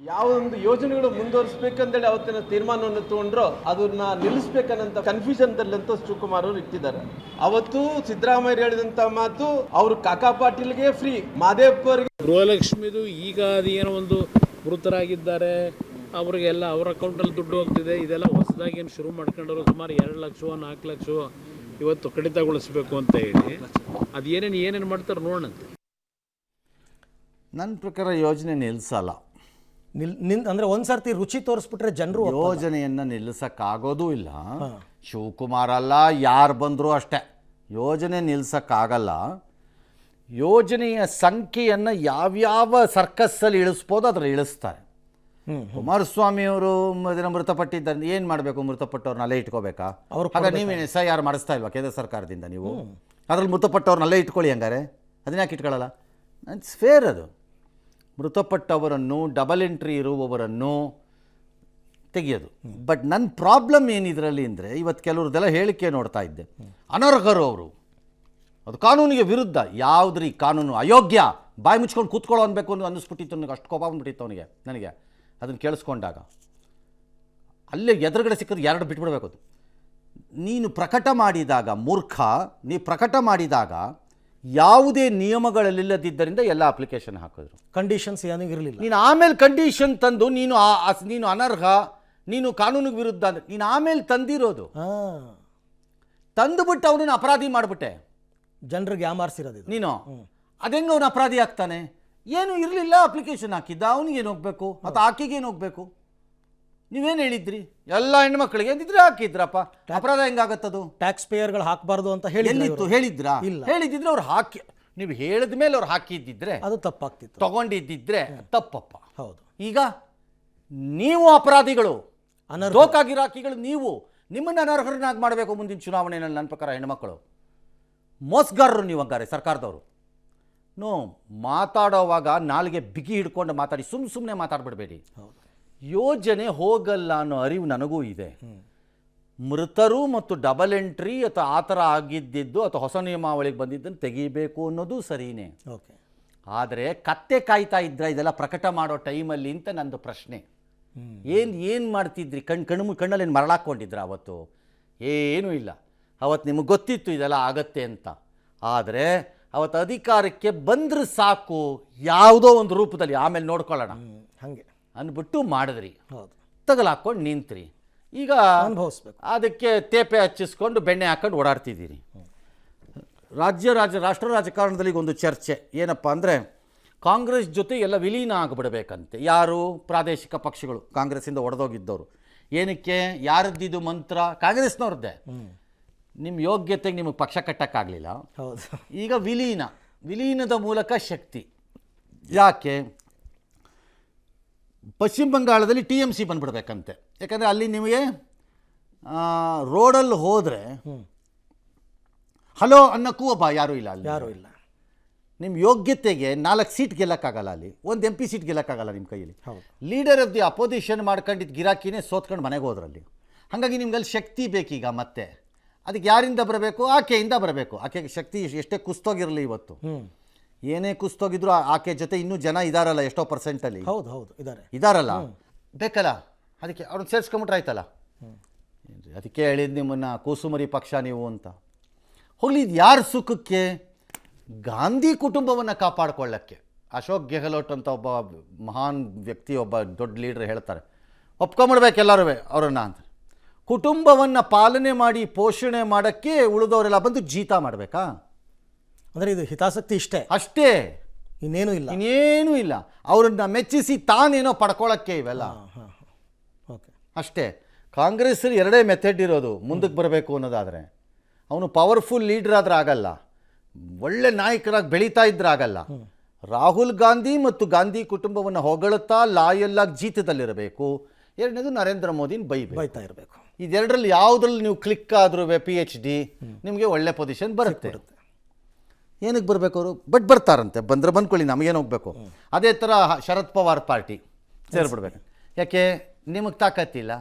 ಯಾವೊಂದು ಯೋಜನೆಗಳು ಮುಂದುವರಿಸಬೇಕಂತೇಳಿ ಅವತ್ತಿನ ತೀರ್ಮಾನವನ್ನು ತಗೊಂಡ್ರೋ ಅದನ್ನ ನಿಲ್ಲಿಸಬೇಕನ್ನಂತ ಕನ್ಫ್ಯೂಷನ್ದಲ್ಲಂತೂ ಶಿವಕುಮಾರ್ ಅವರು ಇಟ್ಟಿದ್ದಾರೆ. ಅವತ್ತು ಸಿದ್ದರಾಮಯ್ಯ ಹೇಳಿದಂತ ಮಾತು ಅವರು ಕಾಕಾ ಪಾಟೀಲ್ಗೆ ಫ್ರೀ, ಮಾದೇವಪ್ಪರಿಗೆ ಗೃಹಲಕ್ಷ್ಮಿದು ಈಗ ಅದೇನೋ ಒಂದು ಮೃತರಾಗಿದ್ದಾರೆ, ಅವರಿಗೆಲ್ಲ ಅವ್ರ ಅಕೌಂಟಲ್ಲಿ ದುಡ್ಡು ಹೋಗ್ತಿದೆ. ಇದೆಲ್ಲ ಹೊಸದಾಗಿ ಏನು ಶುರು ಮಾಡ್ಕೊಂಡವರು ಸುಮಾರು 2 ಲಕ್ಷ 4 ಲಕ್ಷ ಇವತ್ತು ಕಡಿತಗೊಳಿಸ್ಬೇಕು ಅಂತ ಹೇಳಿ ಅದು ಏನೇನು ಮಾಡ್ತಾರೆ ನೋಡೋಣಂತೆ. ನನ್ನ ಪ್ರಕಾರ ಯೋಜನೆ ನಿಲ್ಲಿಸಲ್ಲ. ಅಂದ್ರೆ ಒಂದ್ಸರ್ತಿ ರುಚಿ ತೋರಿಸ್ಬಿಟ್ರೆ ಜನರು ಯೋಜನೆಯನ್ನು ನಿಲ್ಲಿಸಕ್ಕಾಗೋದೂ ಇಲ್ಲ. ಶಿವಕುಮಾರ್ ಅಲ್ಲ, ಯಾರು ಬಂದರೂ ಅಷ್ಟೇ, ಯೋಜನೆ ನಿಲ್ಲಿಸಕ್ಕಾಗಲ್ಲ. ಯೋಜನೆಯ ಸಂಖ್ಯೆಯನ್ನು ಯಾವ್ಯಾವ ಸರ್ಕಸ್ಸಲ್ಲಿ ಇಳಿಸ್ಬೋದು ಅದರ ಇಳಿಸ್ತಾರೆ. ಕುಮಾರಸ್ವಾಮಿ ಅವರು ಮೃತಪಟ್ಟಿದ್ದಾರೆ, ಏನು ಮಾಡಬೇಕು? ಮೃತಪಟ್ಟವ್ರನ್ನ ಅಲ್ಲೇ ಇಟ್ಕೋಬೇಕಾ? ಹಾಗಾದ್ರೆ ನೀವೇನು SIR ಮಾಡಿಸ್ತಾ ಇಲ್ವಾ ಕೇಂದ್ರ ಸರ್ಕಾರದಿಂದ? ನೀವು ಅದ್ರಲ್ಲಿ ಮೃತಪಟ್ಟವ್ರನ್ನಲ್ಲೇ ಇಟ್ಕೊಳ್ಳಿ, ಹಂಗಾರೆ ಅದನ್ನ ಯಾಕೆ ಇಟ್ಕೊಳ್ಳಲ್ಲ? It's fair. ಅದು ಮೃತಪಟ್ಟವರನ್ನು, ಡಬಲ್ ಎಂಟ್ರಿ ಇರುವವರನ್ನು ತೆಗೆಯೋದು. ಬಟ್ ನನ್ನ ಪ್ರಾಬ್ಲಮ್ ಏನಿದ್ರಲ್ಲಿ ಅಂದರೆ, ಇವತ್ತು ಕೆಲವ್ರದ್ದೆಲ್ಲ ಹೇಳಿಕೆ ನೋಡ್ತಾ ಇದ್ದೆ, ಅನರ್ಹರು ಅವರು, ಅದು ಕಾನೂನಿಗೆ ವಿರುದ್ಧ. ಯಾವುದ್ರಿ ಕಾನೂನು? ಅಯೋಗ್ಯ, ಬಾಯಿ ಮುಚ್ಕೊಂಡು ಕೂತ್ಕೊಳ್ಳೋ ಅನ್ಬೇಕು ಅಂತ ಅನ್ನಿಸ್ಬಿಟ್ಟಿತ್ತು ನನಗೆ. ಅಷ್ಟು ಕೋಪ ಬಂದ್ಬಿಟ್ಟಿತ್ತು ನನಗೆ ಅದನ್ನು ಕೇಳಿಸ್ಕೊಂಡಾಗ. ಅಲ್ಲೇ ಎದುರುಗಡೆ ಸಿಕ್ಕಿದ್ರೆ 2 ಬಿಟ್ಬಿಡ್ಬೇಕು. ಅದು ನೀನು ಪ್ರಕಟ ಮಾಡಿದಾಗ ಮೂರ್ಖ, ನೀ ಪ್ರಕಟ ಮಾಡಿದಾಗ ಯಾವುದೇ ನಿಯಮಗಳಲ್ಲಿಲ್ಲದಿದ್ದರಿಂದ ಎಲ್ಲ ಅಪ್ಲಿಕೇಶನ್ ಹಾಕಿದ್ರು. ಕಂಡೀಷನ್ಸ್ ಏನೂ ಇರಲಿಲ್ಲ. ನೀನು ಆಮೇಲೆ ಕಂಡೀಷನ್ ತಂದು ನೀನು ಅನರ್ಹ, ನೀನು ಕಾನೂನಿಗೆ ವಿರುದ್ಧ ಅಂದರೆ ನೀನು ಆಮೇಲೆ ತಂದಿರೋದು. ತಂದುಬಿಟ್ಟು ಅವನನ್ನು ಅಪರಾಧಿ ಮಾಡಿಬಿಟ್ಟೆ, ಜನರಿಗೆ ಯಾಮಾರಿಸಿರೋದು ನೀನು. ಅದೆಂಗೆ ಅವನು ಅಪರಾಧಿ ಆಗ್ತಾನೆ? ಏನೂ ಇರಲಿಲ್ಲ, ಅಪ್ಲಿಕೇಶನ್ ಹಾಕಿದ್ದ, ಅವನಿಗೇನು ಹೋಗ್ಬೇಕು ಮತ್ತು ಆಕೆಗೇನು ಹೋಗ್ಬೇಕು? ನೀವೇನು ಹೇಳಿದ್ರಿ? ಎಲ್ಲ ಹೆಣ್ಮಕ್ಳಿಗೆ ಅಂದಿದ್ರೆ ಹಾಕಿದ್ರಪ್ಪ, ಅಪರಾಧ ಹೆಂಗಾಗತ್ತದು? ಟ್ಯಾಕ್ಸ್ ಪೇಯರ್ಗಳು ಹಾಕಬಾರ್ದು ಅಂತ ಹೇಳಿದ್ರಾ? ಹೇಳಿದ್ರೆ ಅವ್ರು ಹಾಕಿ, ನೀವು ಹೇಳಿದ ಮೇಲೆ ಅವ್ರು ಹಾಕಿದ್ದಿದ್ರೆ ಅದು ತಪ್ಪಾಗ್ತಿತ್ತು, ತಗೊಂಡಿದ್ದಿದ್ರೆ ತಪ್ಪಪ್ಪ. ಹೌದು. ಈಗ ನೀವು ಅಪರಾಧಿಗಳು, ದೋಖಾಗಿರಾಕಿಗಳು, ನೀವು ನಿಮ್ಮನ್ನು ಅನರ್ಹರನ್ನಾಗಿ ಮಾಡಬೇಕು ಮುಂದಿನ ಚುನಾವಣೆಯಲ್ಲಿ. ನನ್ನ ಪ್ರಕಾರ ಹೆಣ್ಮಕ್ಳು ಮೋಸಗಾರರು ನೀವು, ಹಂಗಾರೆ ಸರ್ಕಾರದವರು. ಮಾತಾಡೋವಾಗ ನಾಲಿಗೆ ಬಿಗಿ ಹಿಡ್ಕೊಂಡು ಮಾತಾಡಿ, ಸುಮ್ಮನೆ ಮಾತಾಡ್ಬಿಡ್ಬೇಡಿ. ಯೋಜನೆ ಹೋಗಲ್ಲ ಅನ್ನೋ ಅರಿವು ನನಗೂ ಇದೆ. ಮೃತರು ಮತ್ತು ಡಬಲ್ ಎಂಟ್ರಿ ಅಥವಾ ಆ ಥರ ಆಗಿದ್ದಿದ್ದು ಅಥವಾ ಹೊಸ ನಿಯಮಾವಳಿಗೆ ಬಂದಿದ್ದನ್ನು ತೆಗಿಬೇಕು ಅನ್ನೋದು ಸರಿಯೇ. ಆದರೆ ಕತ್ತೆ ಕಾಯ್ತಾ ಇದ್ರ ಇದೆಲ್ಲ ಪ್ರಕಟ ಮಾಡೋ ಟೈಮಲ್ಲಿ ಅಂತ ನಂದು ಪ್ರಶ್ನೆ. ಏನು ಮಾಡ್ತಿದ್ರಿ? ಕಣ್ಣಲ್ಲಿ ಏನು ಮರಳಾಕೊಂಡಿದ್ರ ಅವತ್ತು? ಏನೂ ಇಲ್ಲ. ಅವತ್ತು ನಿಮಗೆ ಗೊತ್ತಿತ್ತು ಇದೆಲ್ಲ ಆಗತ್ತೆ ಅಂತ. ಆದರೆ ಅವತ್ತು ಅಧಿಕಾರಕ್ಕೆ ಬಂದ್ರೆ ಸಾಕು, ಯಾವುದೋ ಒಂದು ರೂಪದಲ್ಲಿ ಆಮೇಲೆ ನೋಡ್ಕೊಳ್ಳೋಣ ಹಾಗೆ ಅಂದ್ಬಿಟ್ಟು ಮಾಡಿದ್ರಿ, ತಗಲಾಕೊಂಡು ನಿಂತ್ರಿ. ಈಗ ಅನುಭವಿಸ್ಬೇಕು. ಅದಕ್ಕೆ ತೇಪೆ ಹಚ್ಚಿಸ್ಕೊಂಡು ಬೆಣ್ಣೆ ಹಾಕೊಂಡು ಓಡಾಡ್ತಿದ್ದೀರಿ. ರಾಷ್ಟ್ರ ರಾಜಕಾರಣದಲ್ಲಿ ಒಂದು ಚರ್ಚೆ ಏನಪ್ಪ ಅಂದರೆ, ಕಾಂಗ್ರೆಸ್ ಜೊತೆ ಎಲ್ಲ ವಿಲೀನ ಆಗಿಬಿಡಬೇಕಂತೆ. ಯಾರು? ಪ್ರಾದೇಶಿಕ ಪಕ್ಷಗಳು, ಕಾಂಗ್ರೆಸ್ಸಿಂದ ಒಡೆದೋಗಿದ್ದವರು. ಏನಕ್ಕೆ? ಯಾರದ್ದಿದು ಮಂತ್ರ? ಕಾಂಗ್ರೆಸ್ನವ್ರದ್ದೇ. ನಿಮ್ಮ ಯೋಗ್ಯತೆಗೆ ನಿಮಗೆ ಪಕ್ಷ ಕಟ್ಟಕ್ಕಾಗಲಿಲ್ಲ. ಹೌದು. ಈಗ ವಿಲೀನದ ಮೂಲಕ ಶಕ್ತಿ. ಯಾಕೆ? ಪಶ್ಚಿಮ ಬಂಗಾಳದಲ್ಲಿ TMC ಬಂದ್ಬಿಡ್ಬೇಕಂತೆ. ಯಾಕಂದರೆ ಅಲ್ಲಿ ನಿಮಗೆ ರೋಡಲ್ಲಿ ಹೋದರೆ ಹಲೋ ಅನ್ನೋಕ್ಕೂ ಒಬ್ಬ ಯಾರೂ ಇಲ್ಲ, ಅಲ್ಲಿ ಯಾರೂ ಇಲ್ಲ. ನಿಮ್ಮ ಯೋಗ್ಯತೆಗೆ 4 ಸೀಟ್ ಗೆಲ್ಲಕ್ಕಾಗಲ್ಲ, ಅಲ್ಲಿ ಒಂದು MP ಸೀಟ್ ಗೆಲ್ಲಕ್ಕಾಗಲ್ಲ ನಿಮ್ಮ ಕೈಯಲ್ಲಿ. ಹೌದು. ಲೀಡರ್ ಆಫ್ ದಿ ಅಪೋಸಿಷನ್ ಮಾಡ್ಕೊಂಡಿದ್ದು ಗಿರಾಕಿನೇ ಸೋತ್ಕೊಂಡು ಮನೆಗೆ ಹೋದ್ರಲ್ಲಿ. ಹಾಗಾಗಿ ನಿಮ್ಗಲ್ಲಿ ಶಕ್ತಿ ಬೇಕೀಗ. ಮತ್ತೆ ಅದಕ್ಕೆ ಯಾರಿಂದ ಬರಬೇಕು? ಆಕೆಯಿಂದ ಬರಬೇಕು. ಆಕೆಗೆ ಶಕ್ತಿ ಎಷ್ಟೇ ಕುಸ್ತೋಗಿರಲಿ, ಇವತ್ತು ಏನೇ ಕುಸ್ತೋಗಿದ್ರು ಆಕೆ ಜೊತೆ ಇನ್ನೂ ಜನ ಇದಾರಲ್ಲ, ಎಷ್ಟೋ ಪರ್ಸೆಂಟಲ್ಲಿ. ಹೌದು ಹೌದು ಇದಾರಲ್ಲ, ಬೇಕಲ್ಲ, ಅದಕ್ಕೆ ಅವ್ರನ್ನ ಸೇರಿಸ್ಕೊಂಬಿಟ್ರೆ ಆಯ್ತಲ್ಲ. ಅದಕ್ಕೆ ಹೇಳಿದ್ದು ನಿಮ್ಮನ್ನು ಕೂಸುಮರಿ ಪಕ್ಷ ನೀವು ಅಂತ. ಹೋಗ್ಲಿ, ಇದು ಯಾರ ಸುಖಕ್ಕೆ? ಗಾಂಧಿ ಕುಟುಂಬವನ್ನು ಕಾಪಾಡ್ಕೊಳ್ಳೋಕ್ಕೆ. ಅಶೋಕ್ ಗೆಹ್ಲೋಟ್ ಅಂತ ಒಬ್ಬ ಮಹಾನ್ ವ್ಯಕ್ತಿ, ಒಬ್ಬ ದೊಡ್ಡ ಲೀಡ್ರ್ ಹೇಳ್ತಾರೆ, ಒಪ್ಕೊಂಬಿಡ್ಬೇಕು ಎಲ್ಲರೂ ಅವರನ್ನು ಅಂತ. ಕುಟುಂಬವನ್ನು ಪಾಲನೆ ಮಾಡಿ ಪೋಷಣೆ ಮಾಡೋಕ್ಕೆ ಉಳಿದವರೆಲ್ಲ ಬಂದು ಜೀತ ಮಾಡಬೇಕಾ? ಅಂದರೆ ಇದು ಹಿತಾಸಕ್ತಿ ಇಷ್ಟೇ, ಅಷ್ಟೇ, ಇನ್ನೇನು ಇಲ್ಲ. ಇನ್ನೇನೂ ಇಲ್ಲ. ಅವ್ರನ್ನ ಮೆಚ್ಚಿಸಿ ತಾನೇನೋ ಪಡ್ಕೊಳ್ಳೋಕ್ಕೆ ಇವೆಲ್ಲ. ಓಕೆ, ಅಷ್ಟೇ. ಕಾಂಗ್ರೆಸ್ಸಲ್ಲಿ 2 ಮೆಥಡ್ ಇರೋದು ಮುಂದಕ್ಕೆ ಬರಬೇಕು ಅನ್ನೋದಾದರೆ. ಅವನು ಪವರ್ಫುಲ್ ಲೀಡರ್ ಆದ್ರೆ ಆಗಲ್ಲ, ಒಳ್ಳೆ ನಾಯಕರಾಗಿ ಬೆಳೀತಾ ಇದ್ರೆ ಆಗಲ್ಲ. ರಾಹುಲ್ ಗಾಂಧಿ ಮತ್ತು ಗಾಂಧಿ ಕುಟುಂಬವನ್ನು ಹೊಗಳುತ್ತಾ ಲಾಯಲ್ಲಾಗಿ ಜೀತದಲ್ಲಿರಬೇಕು. 2ನೇದು ನರೇಂದ್ರ ಮೋದಿನ ಬೈತಾ ಇರಬೇಕು. ಇದೆರಡರಲ್ಲಿ ಯಾವುದ್ರಲ್ಲಿ ನೀವು ಕ್ಲಿಕ್ ಆದ್ರೂ PhD ನಿಮಗೆ ಒಳ್ಳೆ ಪೊಸಿಷನ್ ಬರುತ್ತೆ. ಏನಕ್ಕೆ ಬರಬೇಕು ಅವರು? ಬಟ್ ಬರ್ತಾರಂತೆ, ಬಂದರೆ ಬಂದ್ಕೊಳ್ಳಿ, ನಮಗೇನು ಹೋಗ್ಬೇಕು. ಅದೇ ಥರ ಶರದ್ ಪವಾರ್ ಪಾರ್ಟಿ ಸೇರಿಬಿಡ್ಬೇಕು. ಯಾಕೆ? ನಿಮಗೆ ತಾಕತ್ತಿಲ್ಲ.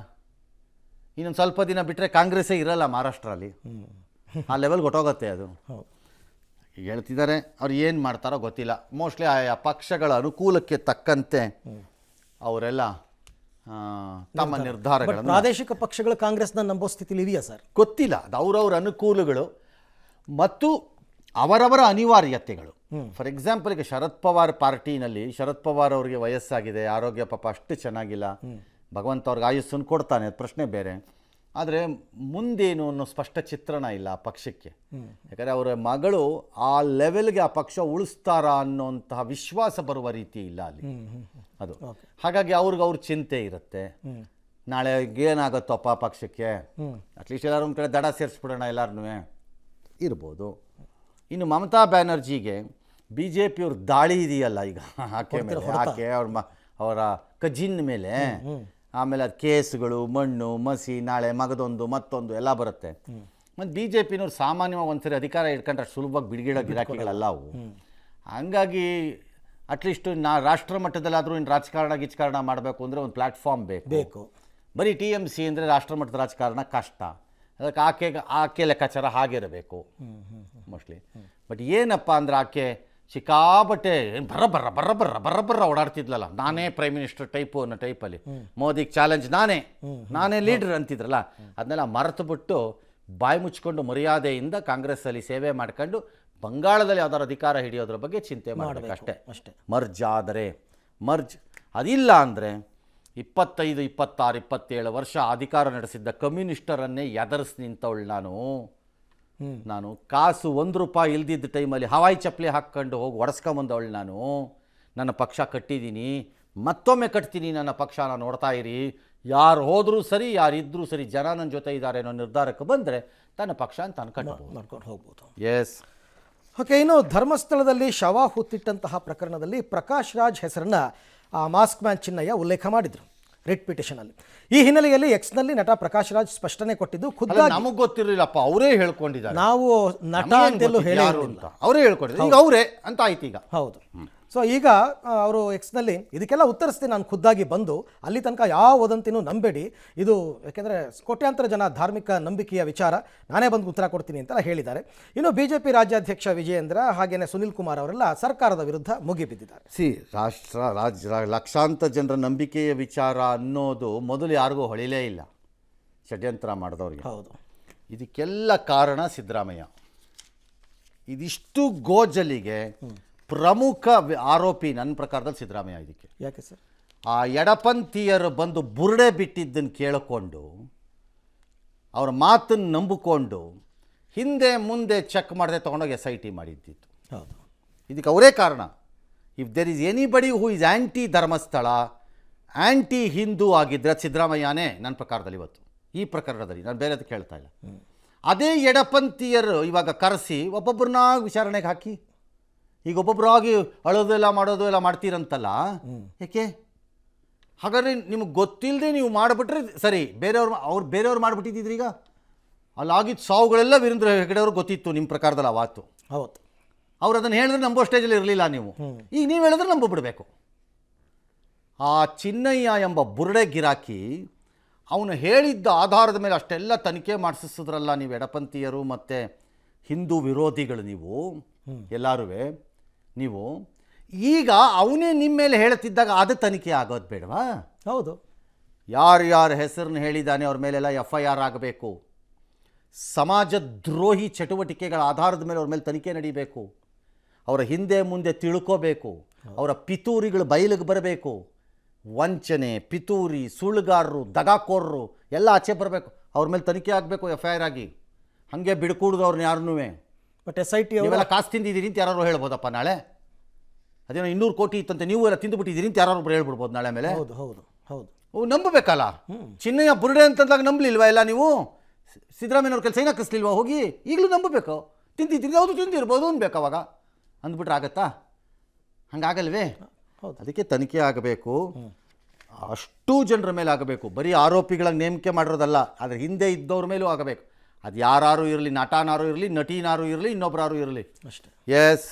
ಇನ್ನೊಂದು ಸ್ವಲ್ಪ ದಿನ ಬಿಟ್ಟರೆ ಕಾಂಗ್ರೆಸ್ಸೇ ಇರಲ್ಲ ಮಹಾರಾಷ್ಟ್ರಲ್ಲಿ, ಆ ಲೆವೆಲ್ಗೆ ಹೊಟ್ಟೋಗುತ್ತೆ ಅದು. ಹೇಳ್ತಿದ್ದಾರೆ, ಅವ್ರು ಏನು ಮಾಡ್ತಾರೋ ಗೊತ್ತಿಲ್ಲ. ಮೋಸ್ಟ್ಲಿ ಆ ಪಕ್ಷಗಳ ಅನುಕೂಲಕ್ಕೆ ತಕ್ಕಂತೆ ಅವರೆಲ್ಲ ತಮ್ಮ ನಿರ್ಧಾರಗಳನ್ನು. ಪ್ರಾದೇಶಿಕ ಪಕ್ಷಗಳು ಕಾಂಗ್ರೆಸ್ನ ನಂಬೋ ಸ್ಥಿತಿಲಿ ಇದೆಯಾ ಸರ್? ಗೊತ್ತಿಲ್ಲ. ಅದು ಅವರವರ ಅನುಕೂಲಗಳು ಮತ್ತು ಅವರವರ ಅನಿವಾರ್ಯತೆಗಳು. ಫಾರ್ ಎಕ್ಸಾಂಪಲ್, ಈಗ ಶರದ್ ಪವಾರ್ ಪಾರ್ಟಿನಲ್ಲಿ ಶರದ್ ಪವಾರ್ ಅವರಿಗೆ ವಯಸ್ಸಾಗಿದೆ, ಆರೋಗ್ಯ ಪಾಪ ಅಷ್ಟು ಚೆನ್ನಾಗಿಲ್ಲ, ಭಗವಂತ ಅವ್ರಿಗೆ ಆಯುಸ್ಸನ್ನು ಕೊಡ್ತಾನೆ, ಅದು ಪ್ರಶ್ನೆ ಬೇರೆ. ಆದರೆ ಮುಂದೇನು ಅನ್ನೋ ಸ್ಪಷ್ಟ ಚಿತ್ರಣ ಇಲ್ಲ ಆ ಪಕ್ಷಕ್ಕೆ. ಯಾಕಂದರೆ ಅವರ ಮಗಳು ಆ ಲೆವೆಲ್ಗೆ ಆ ಪಕ್ಷ ಉಳಿಸ್ತಾರ ಅನ್ನೋಂತಹ ವಿಶ್ವಾಸ ಬರುವ ರೀತಿ ಇಲ್ಲ ಅಲ್ಲಿ ಅದು. ಹಾಗಾಗಿ ಅವ್ರ ಚಿಂತೆ ಇರುತ್ತೆ, ನಾಳೆ ಏನಾಗುತ್ತಪ್ಪ ಪಕ್ಷಕ್ಕೆ, ಅಟ್ಲೀಸ್ಟ್ ಎಲ್ಲರೂ ಒಂದು ಕಡೆ ದಡ ಸೇರಿಸ್ಬಿಡೋಣ ಎಲ್ಲರೂ ಇರ್ಬೋದು. ಇನ್ನು ಮಮತಾ ಬ್ಯಾನರ್ಜಿಗೆ BJP ಅವ್ರ ದಾಳಿ ಇದೆಯಲ್ಲ ಈಗ ಆಕೆ ಮೇಲೆ, ಆಕೆ ಅವರ ಕಜಿನ್ ಮೇಲೆ, ಆಮೇಲೆ ಅದು ಕೇಸ್ಗಳು, ಮಣ್ಣು ಮಸಿ, ನಾಳೆ ಮಗದೊಂದು ಮತ್ತೊಂದು ಎಲ್ಲ ಬರುತ್ತೆ. ಮತ್ತು BJPನವ್ರು ಸಾಮಾನ್ಯವಾಗಿ ಒಂದ್ಸರಿ ಅಧಿಕಾರ ಇಟ್ಕೊಂಡ್ರೆ ಸುಲಭವಾಗಿ ಬಿಡಿಗಿಡೋ ಗಿರಾಕಿಗಳಲ್ಲ ಅವು. ಹಂಗಾಗಿ ಅಟ್ಲೀಸ್ಟ್ ರಾಷ್ಟ್ರ ಮಟ್ಟದಲ್ಲಾದರೂ ಇನ್ನು ರಾಜಕಾರಣ ಮಾಡಬೇಕು ಅಂದರೆ ಒಂದು ಪ್ಲ್ಯಾಟ್ಫಾರ್ಮ್ ಬೇಕು. ಬರೀ TMC ಅಂದರೆ ರಾಷ್ಟ್ರ ಮಟ್ಟದ ರಾಜಕಾರಣ ಕಷ್ಟ. ಅದಕ್ಕೆ ಆಕೆ ಲೆಕ್ಕಾಚಾರ ಹಾಗಿರಬೇಕು ಮೋಸ್ಟ್ಲಿ. ಬಟ್ ಏನಪ್ಪ ಅಂದರೆ ಆಕೆ ಸಿಕ್ಕಾಬಟ್ಟೆ ಬರ್ರ ಓಡಾಡ್ತಿದ್ಲಲ್ಲ, ನಾನೇ ಪ್ರೈಮ್ ಮಿನಿಸ್ಟರ್ ಟೈಪು ಅನ್ನೋ ಟೈಪಲ್ಲಿ, ಮೋದಿಗೆ ಚಾಲೆಂಜ್ ನಾನೇ ಲೀಡರ್ ಅಂತಿದ್ರಲ್ಲ, ಅದನ್ನೆಲ್ಲ ಮರೆತು ಬಿಟ್ಟು ಬಾಯಿ ಮುಚ್ಕೊಂಡು ಮರ್ಯಾದೆಯಿಂದ ಕಾಂಗ್ರೆಸ್ಸಲ್ಲಿ ಸೇವೆ ಮಾಡ್ಕೊಂಡು ಬಂಗಾಳದಲ್ಲಿ ಯಾವ್ದಾದ್ರು ಅಧಿಕಾರ ಹಿಡಿಯೋದ್ರ ಬಗ್ಗೆ ಚಿಂತೆ ಮಾಡಬೇಕು ಅಷ್ಟೇ. ಮರ್ಜ್ ಅದಿಲ್ಲ ಅಂದರೆ 25, 26, 27 ವರ್ಷ ಅಧಿಕಾರ ನಡೆಸಿದ್ದ ಕಮ್ಯುನಿಸ್ಟರನ್ನೇ ಎದರಿಸಿ ನಿಂತವಳು ನಾನು. ಕಾಸು 1 ರೂಪಾಯಿ ಇಲ್ದಿದ್ದ ಟೈಮಲ್ಲಿ ಹವಾಯಿ ಚಪ್ಪಲಿ ಹಾಕ್ಕೊಂಡು ಹೋಗಿ ಒಡೆಸ್ಕೊಂಬಂದವಳು ನಾನು. ನನ್ನ ಪಕ್ಷ ಕಟ್ಟಿದ್ದೀನಿ, ಮತ್ತೊಮ್ಮೆ ಕಟ್ತೀನಿ ನನ್ನ ಪಕ್ಷ. ನಾನು ನೋಡ್ತಾ ಇರಿ, ಯಾರು ಹೋದರೂ ಸರಿ, ಯಾರಿದ್ರೂ ಸರಿ, ಜನ ನನ್ನ ಜೊತೆ ಇದ್ದಾರೆ ಅನ್ನೋ ನಿರ್ಧಾರಕ್ಕೆ ಬಂದರೆ ತನ್ನ ಪಕ್ಷ ಅಂತ ನಡ್ಕೊಂಡು ಹೋಗ್ಬೋದು. ಎಸ್. ಓಕೆ, ಇನ್ನು ಧರ್ಮಸ್ಥಳದಲ್ಲಿ ಶವ ಹುತ್ತಿಟ್ಟಂತಹ ಪ್ರಕರಣದಲ್ಲಿ ಪ್ರಕಾಶ್ ರಾಜ್ ಹೆಸರನ್ನ ಮಾಸ್ಕ್ ಮ್ಯಾನ್ ಚಿನ್ನಯ್ಯ ಉಲ್ಲೇಖ ಮಾಡಿದರು ರಿಟ್ ಪಿಟಿಷನಲ್ಲಿ. ಈ ಹಿನ್ನೆಲೆಯಲ್ಲಿ ಎಕ್ಸ್ನಲ್ಲಿ ನಟ ಪ್ರಕಾಶ್ ರಾಜ್ ಸ್ಪಷ್ಟನೆ ಕೊಟ್ಟಿದ್ದು ಖುದ್ದಾಗಿ ನಮಗೆ ಗೊತ್ತಿರಲಿಲ್ಲಪ್ಪ, ಅವರೇ ಹೇಳ್ಕೊಂಡಿದ್ದಾರೆ. ನಾವು ನಟ ಅಂತೆಲ್ಲೂ ಹೇಳಿಲ್ಲ, ಅವರೇ ಹೇಳ್ಕೊಂಡಿದ್ದಾರೆ. ಈಗ ಅವರೇ ಅಂತ ಆಯ್ತು ಈಗ. ಹೌದು. ಸೊ ಈಗ ಅವರು ಎಕ್ಸ್ನಲ್ಲಿ ಇದಕ್ಕೆಲ್ಲ ಉತ್ತರಿಸ್ತೀನಿ, ನಾನು ಖುದ್ದಾಗಿ ಬಂದು ಅಲ್ಲಿ ತನಕ ಯಾವ ವದಂತಿನೂ ನಂಬೇಡಿ, ಇದು ಯಾಕೆಂದರೆ ಕೋಟ್ಯಾಂತರ ಜನ ಧಾರ್ಮಿಕ ನಂಬಿಕೆಯ ವಿಚಾರ, ನಾನೇ ಬಂದು ಉತ್ತರ ಕೊಡ್ತೀನಿ ಅಂತೆಲ್ಲ ಹೇಳಿದ್ದಾರೆ. ಇನ್ನು BJP ರಾಜ್ಯಾಧ್ಯಕ್ಷ ವಿಜಯೇಂದ್ರ ಹಾಗೆಯೇ ಸುನಿಲ್ ಕುಮಾರ್ ಅವರೆಲ್ಲ ಸರ್ಕಾರದ ವಿರುದ್ಧ ಮುಗಿಬಿದ್ದಿದ್ದಾರೆ. ಲಕ್ಷಾಂತರ ಜನರ ನಂಬಿಕೆಯ ವಿಚಾರ ಅನ್ನೋದು ಮೊದಲು ಯಾರಿಗೂ ಹೊಳಿಲೇ ಇಲ್ಲ, ಷಡ್ಯಂತ್ರ ಮಾಡಿದವ್ರಿಗೆ. ಹೌದು. ಇದಕ್ಕೆಲ್ಲ ಕಾರಣ ಸಿದ್ದರಾಮಯ್ಯ. ಇದಿಷ್ಟು ಗೋಜಲಿಗೆ ಪ್ರಮುಖ ಆರೋಪಿ ನನ್ನ ಪ್ರಕಾರದಲ್ಲಿ ಸಿದ್ದರಾಮಯ್ಯ. ಇದಕ್ಕೆ ಯಾಕೆ ಸರ್? ಆ ಎಡಪಂಥೀಯರು ಬಂದು ಬುರುಡೆ ಬಿಟ್ಟಿದ್ದನ್ನು ಕೇಳಿಕೊಂಡು, ಅವರ ಮಾತನ್ನು ನಂಬಿಕೊಂಡು, ಹಿಂದೆ ಮುಂದೆ ಚೆಕ್ ಮಾಡದೆ ತೊಗೊಂಡೋಗಿ SIT ಮಾಡಿದ್ದಿತ್ತು. ಹೌದು. ಇದಕ್ಕೆ ಅವರೇ ಕಾರಣ. If there is anybody who is anti Dharmasthala, anti Hindu ಆಗಿದ್ದರೆ ಸಿದ್ದರಾಮಯ್ಯನೇ ನನ್ನ ಪ್ರಕಾರದಲ್ಲಿ ಇವತ್ತು, ಈ ಪ್ರಕರಣದಲ್ಲಿ. ನಾನು ಬೇರೆದಕ್ಕೆ ಹೇಳ್ತಾ ಇಲ್ಲ. ಅದೇ ಎಡಪಂಥೀಯರು ಇವಾಗ ಕರೆಸಿ ಒಬ್ಬೊಬ್ಬರನ್ನ ವಿಚಾರಣೆಗೆ ಹಾಕಿ, ಈಗ ಒಬ್ಬೊಬ್ಬರಾಗಿ ಅಳೋದೆಲ್ಲ ಮಾಡೋದು ಎಲ್ಲ ಮಾಡ್ತೀರಂತಲ್ಲ, ಯಾಕೆ? ಹಾಗಾದರೆ ನಿಮಗೆ ಗೊತ್ತಿಲ್ಲದೆ ನೀವು ಮಾಡಿಬಿಟ್ರೆ ಸರಿ, ಬೇರೆಯವ್ರು ಮಾಡಿಬಿಟ್ಟಿದ್ದಿದ್ರಿ. ಈಗ ಅಲ್ಲಾಗಿದ್ದ ಸಾವುಗಳೆಲ್ಲ ವೀರೇಂದ್ರ ಹೆಗಡೆ ಅವ್ರಿಗೆ ಗೊತ್ತಿತ್ತು ನಿಮ್ಮ ಪ್ರಕಾರದಲ್ಲಿ ಆವಾತು. ಹೌದು, ಅವ್ರು ಅದನ್ನು ಹೇಳಿದ್ರೆ ನಂಬೋ ಸ್ಟೇಜಲ್ಲಿ ಇರಲಿಲ್ಲ ನೀವು. ಈಗ ನೀವು ಹೇಳಿದ್ರೆ ನಂಬಿಬಿಡಬೇಕು. ಆ ಚಿನ್ನಯ್ಯ ಎಂಬ ಬುರುಡೆ ಗಿರಾಕಿ ಅವನು ಹೇಳಿದ್ದ ಆಧಾರದ ಮೇಲೆ ಅಷ್ಟೆಲ್ಲ ತನಿಖೆ ಮಾಡಿಸಿದ್ರಲ್ಲ ನೀವು ಎಡಪಂಥೀಯರು ಮತ್ತು ಹಿಂದೂ ವಿರೋಧಿಗಳು ನೀವು ಎಲ್ಲರೂ. ನೀವು ಈಗ ಅವನೇ ನಿಮ್ಮ ಮೇಲೆ ಹೇಳುತ್ತಿದ್ದಾಗ ಅದು ತನಿಖೆ ಆಗೋದು ಬೇಡವಾ? ಹೌದು. ಯಾರ್ಯಾರ ಹೆಸರನ್ನು ಹೇಳಿದ್ದಾನೆ ಅವ್ರ ಮೇಲೆಲ್ಲ FIR ಆಗಬೇಕು. ಸಮಾಜ ದ್ರೋಹಿ ಚಟುವಟಿಕೆಗಳ ಆಧಾರದ ಮೇಲೆ ಅವ್ರ ಮೇಲೆ ತನಿಖೆ ನಡೀಬೇಕು. ಅವರ ಹಿಂದೆ ಮುಂದೆ ತಿಳ್ಕೋಬೇಕು. ಅವರ ಪಿತೂರಿಗಳು ಬಯಲಿಗೆ ಬರಬೇಕು. ವಂಚನೆ, ಪಿತೂರಿ, ಸುಳ್ಳುಗಾರರು, ದಗಾಕೋರರು ಎಲ್ಲ ಆಚೆ ಬರಬೇಕು. ಅವ್ರ ಮೇಲೆ ತನಿಖೆ ಆಗಬೇಕು FIR ಆಗಿ. ಹಾಗೆ ಬಿಡ್ಕೂಡ್ದು ಅವ್ರನ್ನ ಯಾರನ್ನೂ. ಬಟ್ SIT ನೀವೆಲ್ಲ ಕಾಸು ತಿಂದಿದ್ದೀರಿ ಅಂತ ಯಾರು ಹೇಳ್ಬೋದಪ್ಪ ನಾಳೆ. ಅದೇನೋ 200 ಕೋಟಿ ಇತ್ತಂತೆ, ನೀವು ಎಲ್ಲ ತಿಂದುಬಿಟ್ಟಿದ್ದೀರಿ ಅಂತ ಯಾರು ಹೇಳ್ಬಿಡ್ಬೋದು ನಾಳೆ ಮೇಲೆ. ಹೌದು ಹೌದು ಹೌದು. ನಂಬಬೇಕಲ್ಲ. ಚಿನ್ನಯ್ಯ ಬುರುಡೆ ಅಂತಂದಾಗ ನಂಬಲಿಲ್ವಾ ಎಲ್ಲ ನೀವು? ಸಿದ್ದರಾಮಯ್ಯವ್ರ ಕೆಲಸ ಏನು ಹಾಕಿಸ್ಲಿಲ್ವಾ ಹೋಗಿ? ಈಗಲೂ ನಂಬಬೇಕು. ತಿಂದಿದ್ದೀರಿ, ಯಾವುದು ತಿಂದಿರ್ಬೋದು ಅನ್ಬೇಕು. ಅವಾಗ ಅಂದ್ಬಿಟ್ರೆ ಆಗತ್ತಾ? ಹಂಗಾಗಲ್ವೇ? ಹೌದು. ಅದಕ್ಕೆ ತನಿಖೆ ಆಗಬೇಕು. ಅಷ್ಟು ಜನರ ಮೇಲೆ ಆಗಬೇಕು. ಬರೀ ಆರೋಪಿಗಳಾಗಿ ನೇಮಕೆ ಮಾಡಿರೋದಲ್ಲ, ಅದ್ರ ಹಿಂದೆ ಇದ್ದವ್ರ ಮೇಲೂ ಆಗಬೇಕು. ಅದು ಯಾರು ಇರಲಿ, ನಟನಾರು ಇರಲಿ, ನಟಿನಾರು ಇರಲಿ, ಇನ್ನೊಬ್ಬರಾರು ಇರಲಿ. ಅಷ್ಟೇ. ಎಸ್.